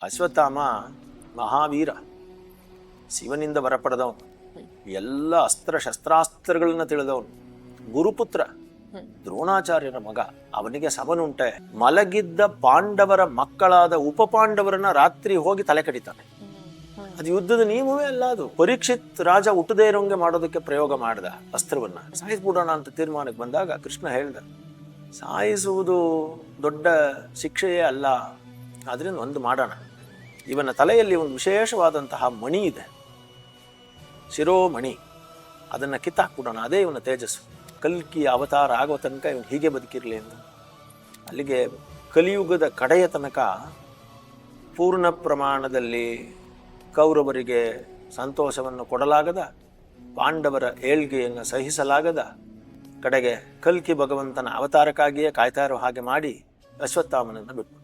ಅಶ್ವತ್ಥಾಮ ಮಹಾವೀರ, ಶಿವನಿಂದ ಬರಪಡೆದವನು, ಎಲ್ಲ ಶಸ್ತ್ರಾಸ್ತ್ರಗಳನ್ನ ತಿಳಿದವನು, ಗುರುಪುತ್ರ, ದ್ರೋಣಾಚಾರ್ಯರ ಮಗ. ಅವನಿಗೆ ಸಮನುಂಟೆ. ಮಲಗಿದ್ದ ಪಾಂಡವರ ಮಕ್ಕಳಾದ ಉಪಪಾಂಡವರನ್ನ ರಾತ್ರಿ ಹೋಗಿ ತಲೆ ಕಡಿತಾನೆ. ಅದು ಯುದ್ಧದ ನಿಯಮವೇ ಅಲ್ಲ. ಅದು ಪರೀಕ್ಷಿತ್ ರಾಜ ಹುಟ್ಟದೇ ಇರೋಂಗೆ ಮಾಡೋದಕ್ಕೆ ಪ್ರಯೋಗ ಮಾಡಿದ ಅಸ್ತ್ರವನ್ನ. ಸಾಯಿಸ್ಬಿಡೋಣ ಅಂತ ತೀರ್ಮಾನಕ್ಕೆ ಬಂದಾಗ ಕೃಷ್ಣ ಹೇಳ್ದ, ಸಾಯಿಸುವುದು ದೊಡ್ಡ ಶಿಕ್ಷೆಯೇ ಅಲ್ಲ, ಆದ್ರಿಂದ ಒಂದು ಮಾಡೋಣ. ಇವನ ತಲೆಯಲ್ಲಿ ಒಂದು ವಿಶೇಷವಾದಂತಹ ಮಣಿ ಇದೆ, ಶಿರೋಮಣಿ, ಅದನ್ನು ಕಿತ್ತಾಕ್ಬಿಡೋಣ, ಅದೇ ಇವನ ತೇಜಸ್ಸು. ಕಲ್ಕಿ ಅವತಾರ ಆಗೋ ತನಕ ಇವನು ಹೀಗೆ ಬದುಕಿರಲಿ ಅಂತ. ಅಲ್ಲಿಗೆ ಕಲಿಯುಗದ ಕಡೆಯ ತನಕ ಪೂರ್ಣ ಪ್ರಮಾಣದಲ್ಲಿ ಕೌರವರಿಗೆ ಸಂತೋಷವನ್ನು ಕೊಡಲಾಗದ, ಪಾಂಡವರ ಏಳ್ಗೆಯನ್ನು ಸಹಿಸಲಾಗದ, ಕಡೆಗೆ ಕಲ್ಕಿ ಭಗವಂತನ ಅವತಾರಕ್ಕಾಗಿಯೇ ಕಾಯ್ತಾ ಇರೋ ಹಾಗೆ ಮಾಡಿ ಅಶ್ವತ್ಥಾಮನನ್ನು ಬಿಟ್ಟು